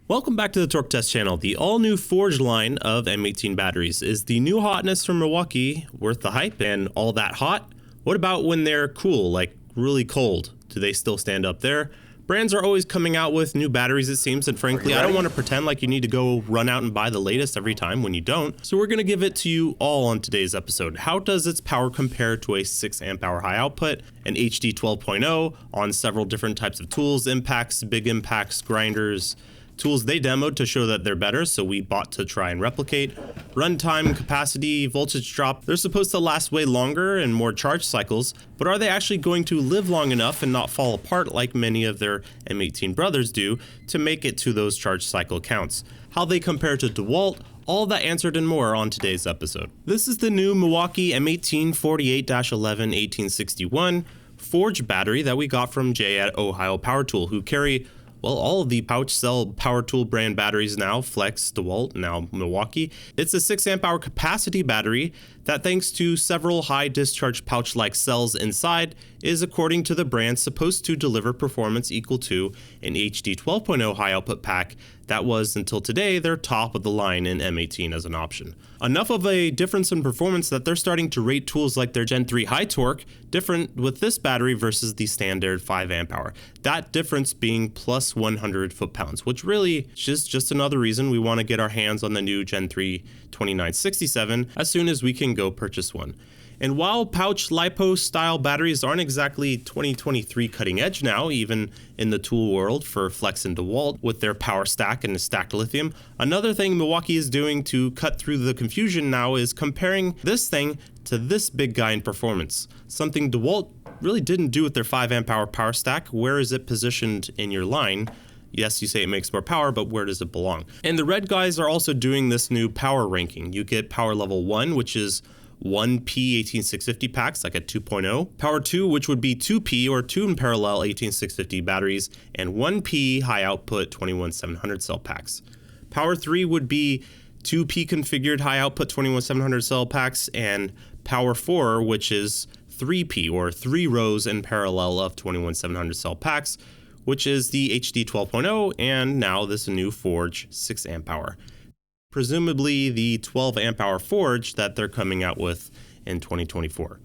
Welcome back to the Torque Test channel. The all-new Forge line of M18 batteries. Is the new hotness from Milwaukee worth the hype and all that hot? What about when they're cool, like really cold? Do they still stand up there? Brands are always coming out with new batteries, it seems, and frankly, I don't want to pretend like you need to go run out and buy the latest every time when you don't. So we're going to give it to you all on today's episode. How does its power compare to a 6 amp hour high output, an HD 12.0 on several different types of tools, impacts, big impacts, grinders, tools they demoed to show that they're better, so we bought to try and replicate. Runtime, capacity, voltage drop, they're supposed to last way longer and more charge cycles, but are they actually going to live long enough and not fall apart like many of their M18 brothers do to make it to those charge cycle counts? How they compare to DeWalt, all that answered and more on today's episode. This is the new Milwaukee M18 48-11-1861 Forge battery that we got from Jay at Ohio Power Tool, who carry all of the pouch cell power tool brand batteries now, Flex, DeWalt, now Milwaukee. It's a 6 amp hour capacity battery that, thanks to several high discharge pouch-like cells inside, is, according to the brand, supposed to deliver performance equal to an HD 12.0 high output pack that was, until today, their top of the line in M18 as an option. Enough of a difference in performance that they're starting to rate tools like their Gen 3 high torque different with this battery versus the standard 5 amp hour. That difference being plus 100 foot-pounds, which really is just another reason we want to get our hands on the new Gen 3 2967 as soon as we can go purchase one. And while pouch LiPo style batteries aren't exactly 2023 cutting edge now, even in the tool world for Flex and DeWalt with their power stack and stacked lithium, another thing Milwaukee is doing to cut through the confusion now is comparing this thing to this big guy in performance. Something DeWalt really didn't do with their 5 amp hour power stack. Where is it positioned in your line? Yes, you say it makes more power, but where does it belong? And the red guys are also doing this new power ranking. You get power level 1, which is 1P 18650 packs, like a 2.0. Power 2, which would be 2P or 2 in parallel 18650 batteries, and 1P high output 21700 cell packs. Power 3 would be 2P configured high output 21700 cell packs, and Power 4, which is 3P or 3 rows in parallel of 21700 cell packs, which is the HD 12.0 and now this new Forge 6 amp hour. Presumably the 12 amp hour Forge that they're coming out with in 2024.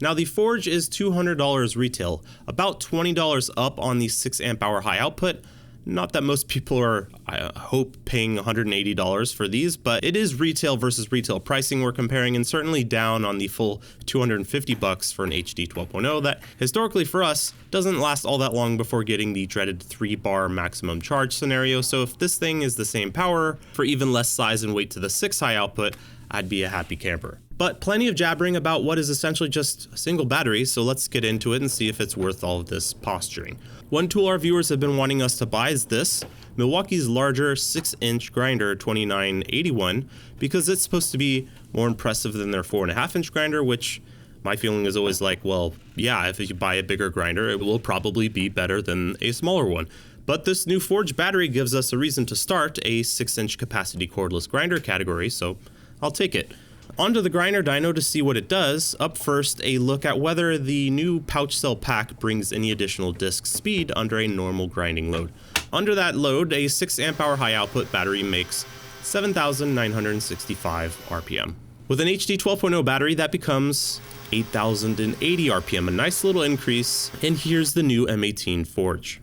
Now the Forge is $200 retail, about $20 up on the 6 amp hour high output. Not that most people are, I hope, paying $180 for these, but it is retail versus retail pricing we're comparing, and certainly down on the full $250 for an HD 12.0 that historically for us doesn't last all that long before getting the dreaded 3-bar maximum charge scenario. So if this thing is the same power for even less size and weight to the 6 high output, I'd be a happy camper. But plenty of jabbering about what is essentially just a single battery, so let's get into it and see if it's worth all of this posturing. One tool our viewers have been wanting us to buy is this, Milwaukee's larger 6-inch grinder 2981, because it's supposed to be more impressive than their 4.5-inch grinder, which my feeling is always like, well, yeah, if you buy a bigger grinder, it will probably be better than a smaller one. But this new Forge battery gives us a reason to start a 6-inch capacity cordless grinder category, so I'll take it. Onto the grinder dyno to see what it does. Up first, a look at whether the new pouch cell pack brings any additional disk speed under a normal grinding load. Under that load, a 6 amp hour high output battery makes 7,965 RPM. With an HD 12.0 battery, that becomes 8,080 RPM, a nice little increase. And here's the new M18 Forge.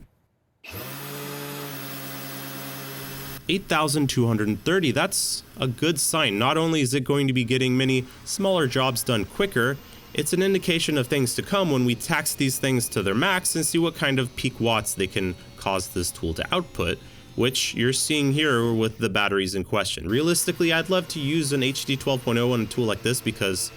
8,230, that's a good sign. Not only is it going to be getting many smaller jobs done quicker, it's an indication of things to come when we tax these things to their max and see what kind of peak watts they can cause this tool to output, which you're seeing here with the batteries in question. Realistically, I'd love to use an HD 12.0 on a tool like this because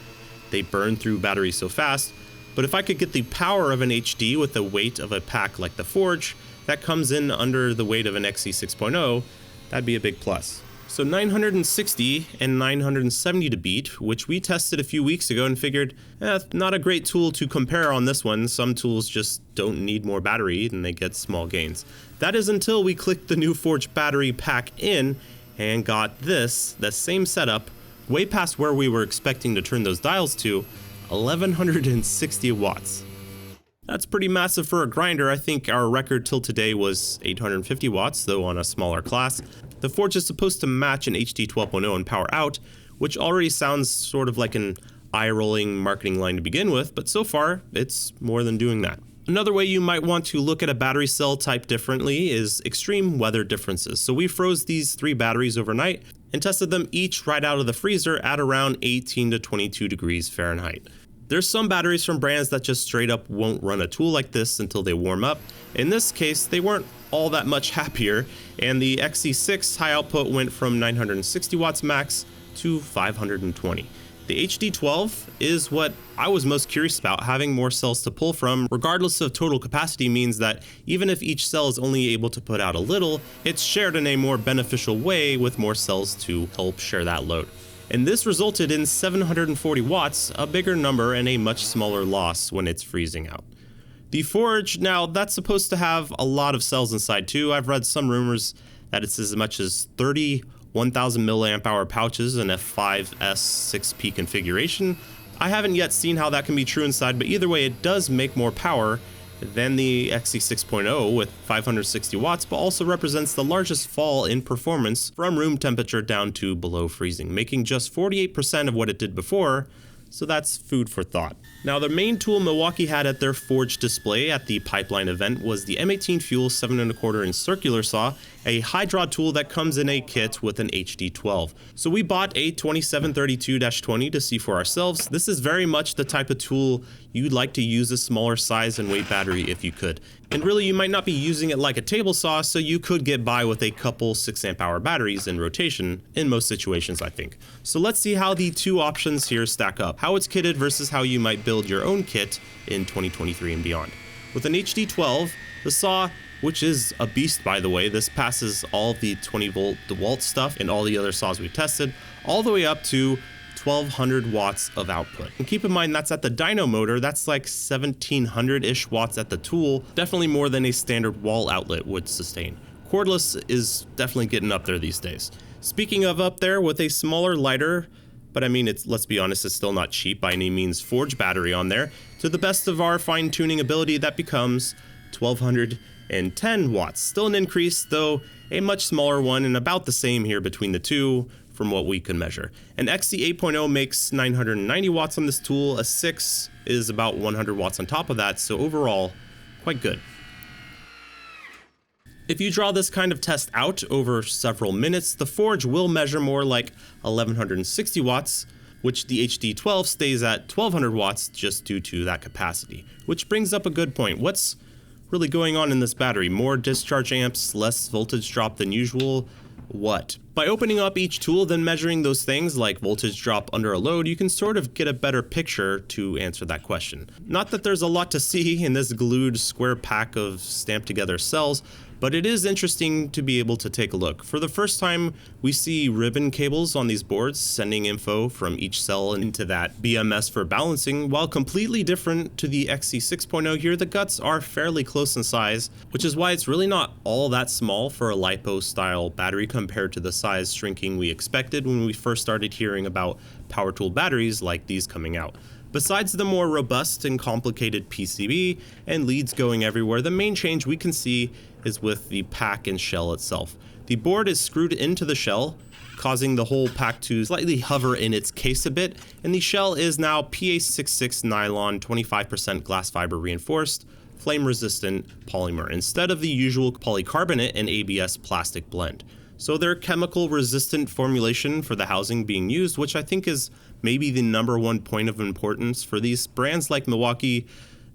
they burn through batteries so fast, but if I could get the power of an HD with the weight of a pack like the Forge, that comes in under the weight of an XC6.0, that'd be a big plus. So 960 and 970 to beat, which we tested a few weeks ago and figured, not a great tool to compare on this one. Some tools just don't need more battery and they get small gains. That is until we clicked the new Forge battery pack in and got this, the same setup, way past where we were expecting to turn those dials to, 1160 watts. That's pretty massive for a grinder. I think our record till today was 850 watts, though on a smaller class. The Forge is supposed to match an HD 12.0 in power out, which already sounds sort of like an eye-rolling marketing line to begin with, but so far, it's more than doing that. Another way you might want to look at a battery cell type differently is extreme weather differences. So we froze these 3 batteries overnight and tested them each right out of the freezer at around 18 to 22 degrees Fahrenheit. There's some batteries from brands that just straight up won't run a tool like this until they warm up. In this case, they weren't all that much happier, and the XC6 high output went from 960 watts max to 520. The HD12 is what I was most curious about. Having more cells to pull from, regardless of total capacity, means that even if each cell is only able to put out a little, it's shared in a more beneficial way with more cells to help share that load. And this resulted in 740 watts, a bigger number and a much smaller loss when it's freezing out. The Forge, now that's supposed to have a lot of cells inside too. I've read some rumors that it's as much as 30 1000 milliamp hour pouches in a 5S6P configuration. I haven't yet seen how that can be true inside, but either way, it does make more power than the XC6.0 with 560 watts, but also represents the largest fall in performance from room temperature down to below freezing, making just 48% of what it did before. So that's food for thought. Now, the main tool Milwaukee had at their Forge display at the Pipeline event was the M18 Fuel 7 1/4 inch circular saw, a high draw tool that comes in a kit with an HD12. So we bought a 2732-20 to see for ourselves. This is very much the type of tool you'd like to use a smaller size and weight battery if you could. And really, you might not be using it like a table saw, so you could get by with a couple 6 amp hour batteries in rotation in most situations, I think. So let's see how the two options here stack up, how it's kitted versus how you might build your own kit in 2023 and beyond. With an HD12, the saw, which is a beast by the way, this passes all the 20 volt DeWalt stuff and all the other saws we've tested, all the way up to 1200 watts of output. And keep in mind, that's at the dyno motor. That's like 1700-ish watts at the tool. Definitely more than a standard wall outlet would sustain. Cordless is definitely getting up there these days. Speaking of up there, with a smaller, lighter, but I mean, let's be honest, it's still not cheap by any means, Forge battery on there, to the best of our fine-tuning ability, that becomes 1210 watts. Still an increase, though a much smaller one, and about the same here between the two from what we can measure. An XC 8.0 makes 990 watts on this tool, a 6 is about 100 watts on top of that, so overall, quite good. If you draw this kind of test out over several minutes, the Forge will measure more like 1160 watts, which the HD12 stays at 1200 watts just due to that capacity. Which brings up a good point. What's really going on in this battery? More discharge amps, less voltage drop than usual? What? By opening up each tool, then measuring those things like voltage drop under a load, you can sort of get a better picture to answer that question. Not that there's a lot to see in this glued square pack of stamped together cells, but it is interesting to be able to take a look. For the first time, we see ribbon cables on these boards sending info from each cell into that BMS for balancing. While completely different to the XC6.0 here, the guts are fairly close in size, which is why it's really not all that small for a LiPo style battery compared to the size shrinking we expected when we first started hearing about power tool batteries like these coming out. Besides the more robust and complicated PCB and leads going everywhere, the main change we can see is with the pack and shell itself. The board is screwed into the shell, causing the whole pack to slightly hover in its case a bit, and the shell is now PA66 nylon, 25% glass fiber reinforced, flame resistant polymer, instead of the usual polycarbonate and ABS plastic blend. So their chemical resistant formulation for the housing being used, which I think is maybe the #1 point of importance for these brands like Milwaukee,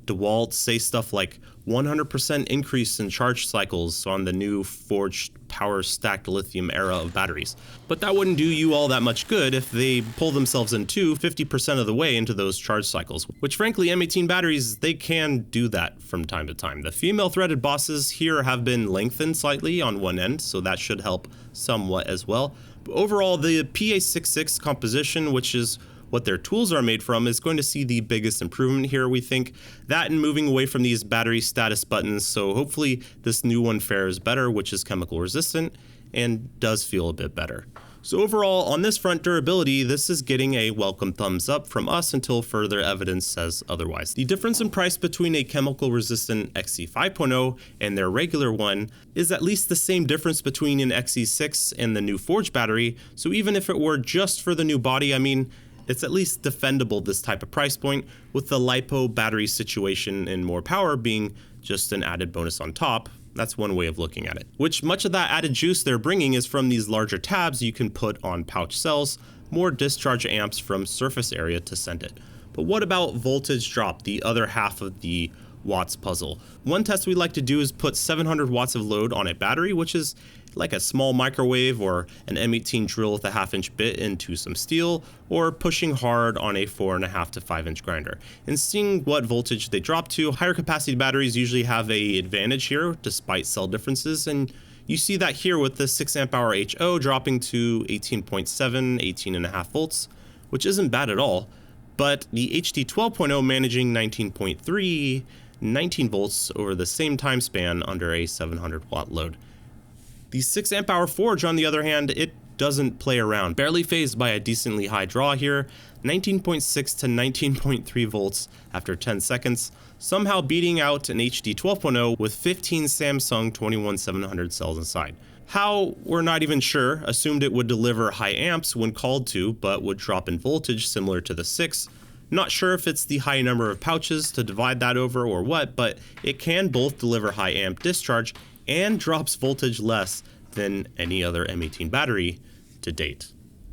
DeWalt say stuff like 100% increase in charge cycles on the new Forge power stacked lithium era of batteries. But that wouldn't do you all that much good if they pull themselves into 50% of the way into those charge cycles, which frankly M18 batteries, they can do that from time to time. The female threaded bosses here have been lengthened slightly on one end, so that should help somewhat as well. But overall, the PA66 composition, which is what their tools are made from, is going to see the biggest improvement here, we think. That and moving away from these battery status buttons, so hopefully this new one fares better, which is chemical resistant and does feel a bit better. So overall, on this front, durability, this is getting a welcome thumbs up from us until further evidence says otherwise. The difference in price between a chemical resistant XC5.0 and their regular one is at least the same difference between an XC6 and the new Forge battery, so even if it were just for the new body, I mean, it's at least defendable this type of price point, with the LiPo battery situation and more power being just an added bonus on top. That's one way of looking at it. Which much of that added juice they're bringing is from these larger tabs you can put on pouch cells, more discharge amps from surface area to send it. But what about voltage drop, the other half of the watts puzzle? One test we like to do is put 700 watts of load on a battery, which is like a small microwave or an M18 drill with a 1/2-inch bit into some steel, or pushing hard on a 4.5 to 5-inch grinder, and seeing what voltage they drop to. Higher capacity batteries usually have an advantage here despite cell differences, and you see that here with the 6 amp hour HO dropping to 18.7, 18.5 volts, which isn't bad at all. But the HD 12.0 managing 19.3, 19 volts over the same time span under a 700 watt load. The 6 amp hour Forge, on the other hand, it doesn't play around, barely phased by a decently high draw here, 19.6 to 19.3 volts after 10 seconds, somehow beating out an HD 12.0 with 15 Samsung 21700 cells inside. How, we're not even sure. Assumed it would deliver high amps when called to, but would drop in voltage similar to the 6. Not sure if it's the high number of pouches to divide that over or what, but it can both deliver high amp discharge and drops voltage less than any other M18 battery to date,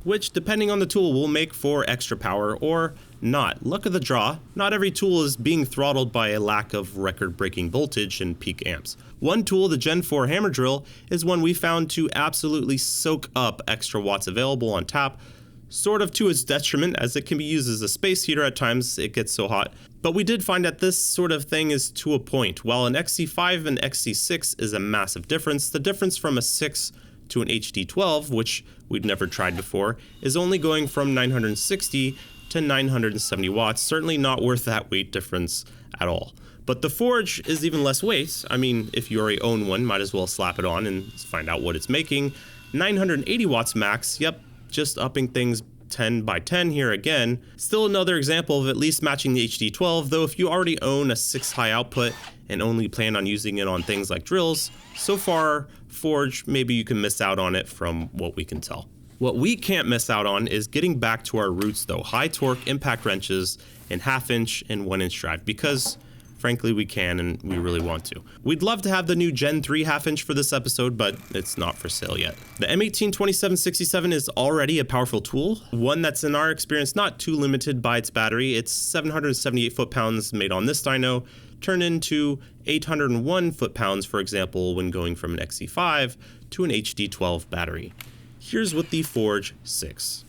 which, depending on the tool, will make for extra power or not. Luck of the draw, not every tool is being throttled by a lack of record-breaking voltage and peak amps. One tool, the Gen 4 hammer drill, is one we found to absolutely soak up extra watts available on tap, sort of to its detriment, as it can be used as a space heater at times. It gets so hot. But we did find that this sort of thing is to a point. While an XC5 and XC6 is a massive difference, the difference from a 6 to an HD 12, which we'd never tried before, is only going from 960 to 970 watts, certainly not worth that weight difference at all. But the Forge is even less weight. I mean, if you already own one, might as well slap it on and find out what it's making. 980 watts max, yep, just upping things 10 by 10 here again. Still another example of at least matching the HD 12, though if you already own a 6 high output and only plan on using it on things like drills, so far, Forge, maybe you can miss out on it from what we can tell. What we can't miss out on is getting back to our roots though, high torque impact wrenches in 1/2-inch and 1-inch drive, because frankly we can and we really want to. We'd love to have the new Gen 3 1/2-inch for this episode, but it's not for sale yet. The M18 2767 is already a powerful tool, one that's in our experience not too limited by its battery. It's 778 foot-pounds made on this dyno, turned into 801 foot-pounds, for example, when going from an XC5 to an HD 12 battery. Here's with the Forge 6.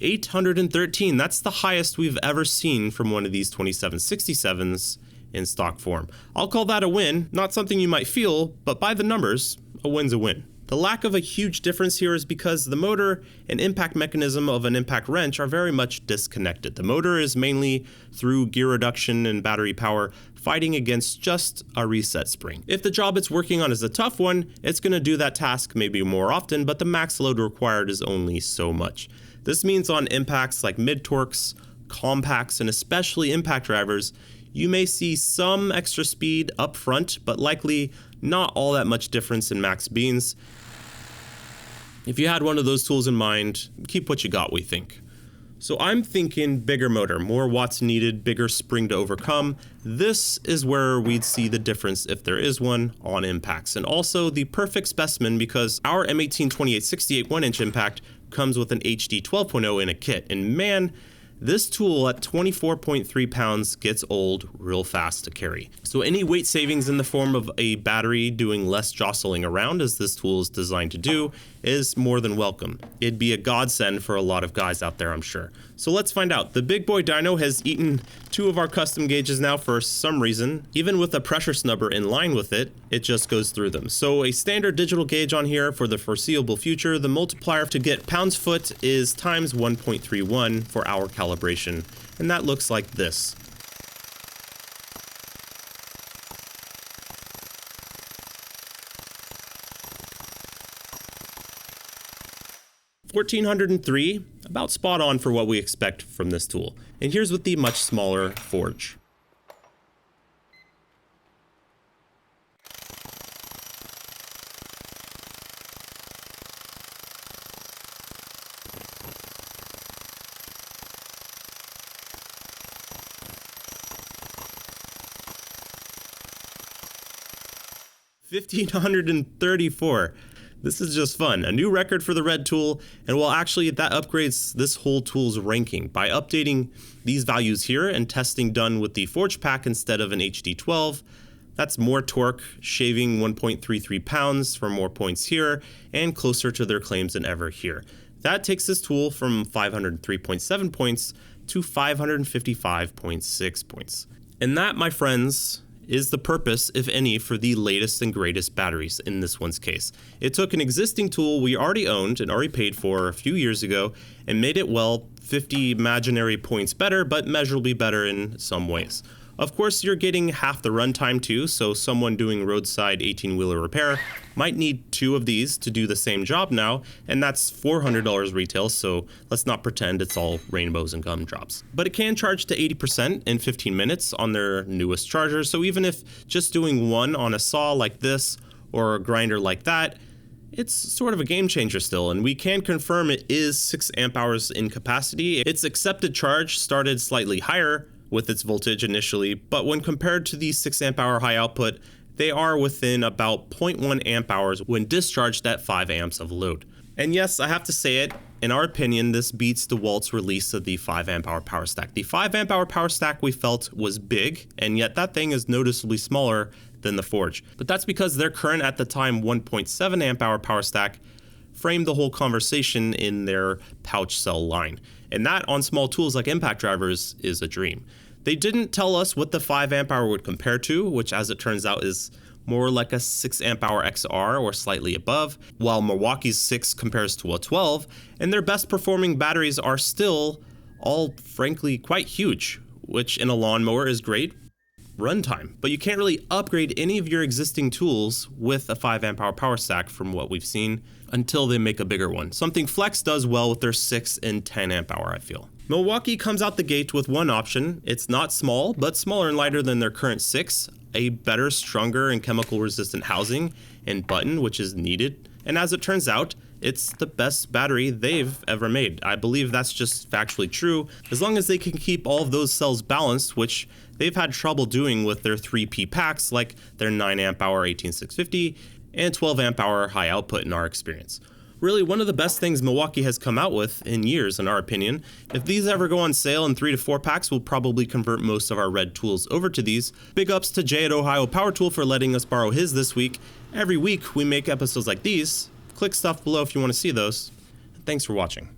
$813, that's the highest we've ever seen from one of these 2767s in stock form. I'll call that a win, not something you might feel, but by the numbers, a win's a win. The lack of a huge difference here is because the motor and impact mechanism of an impact wrench are very much disconnected. The motor is mainly through gear reduction and battery power fighting against just a reset spring. If the job it's working on is a tough one, it's going to do that task maybe more often, but the max load required is only so much. This means on impacts like mid-torques, compacts, and especially impact drivers, you may see some extra speed up front, but likely not all that much difference in max beans. If you had one of those tools in mind, keep what you got, we think. So I'm thinking bigger motor, more watts needed, bigger spring to overcome. This is where we'd see the difference, if there is one, on impacts. And also the perfect specimen, because our M18 2868 1-inch impact comes with an HD 12.0 in a kit. And man, this tool at 24.3 pounds gets old real fast to carry. So any weight savings in the form of a battery doing less jostling around, as this tool is designed to do, is more than welcome. It'd be a godsend for a lot of guys out there, I'm sure. So let's find out. The big boy dyno has eaten 2 of our custom gauges now for some reason. Even with a pressure snubber in line with it, it just goes through them. So a standard digital gauge on here for the foreseeable future. The multiplier to get pounds-foot is times 1.31 for our calibration. And that looks like this. $1,403, about spot on for what we expect from this tool. And here's with the much smaller forge. $1,534. This is just fun. A new record for the red tool, and well, actually that upgrades this whole tool's ranking by updating these values here and testing done with the forge pack instead of an HD12. That's more torque, shaving 1.33 pounds for more points here, and closer to their claims than ever here. That takes this tool from 503.7 points to 555.6 points. And that, my friends, is the purpose, if any, for the latest and greatest batteries in this one's case. It took an existing tool we already owned and already paid for a few years ago and made it, well, 50 imaginary points better, but measurably better in some ways. Of course, you're getting half the runtime too, so someone doing roadside 18-wheeler repair might need 2 of these to do the same job now, and that's $400 retail, so let's not pretend it's all rainbows and gumdrops. But it can charge to 80% in 15 minutes on their newest charger, so even if just doing one on a saw like this or a grinder like that, it's sort of a game changer still, and we can confirm it is 6 amp hours in capacity. Its accepted charge started slightly higher with its voltage initially, but when compared to the 6 amp hour high output, they are within about 0.1 amp hours when discharged at 5 amps of load. And yes, I have to say it, in our opinion, this beats DeWalt's release of the 5 amp hour power stack. The 5 amp hour power stack we felt was big, and yet that thing is noticeably smaller than the Forge. But that's because their current at the time 1.7 amp hour power stack framed the whole conversation in their pouch cell line. And that on small tools like impact drivers is a dream. They didn't tell us what the 5 amp hour would compare to, which as it turns out is more like a 6 amp hour XR or slightly above, while Milwaukee's 6 compares to a 12, and their best performing batteries are still all frankly quite huge, which in a lawnmower is great runtime. But you can't really upgrade any of your existing tools with a 5 amp hour power stack from what we've seen until they make a bigger one. Something Flex does well with their 6 and 10 amp hour, I feel. Milwaukee comes out the gate with one option. It's not small, but smaller and lighter than their current 6, a better, stronger, and chemical resistant housing and button, which is needed. And as it turns out, it's the best battery they've ever made. I believe that's just factually true, as long as they can keep all of those cells balanced, which they've had trouble doing with their 3P packs, like their 9 amp hour 18650 and 12 amp hour high output in our experience. Really, one of the best things Milwaukee has come out with in years, in our opinion. If these ever go on sale in 3 to 4 packs, we'll probably convert most of our red tools over to these. Big ups to Jay at Ohio Power Tool for letting us borrow his this week. Every week we make episodes like these. Click stuff below if you want to see those. Thanks for watching.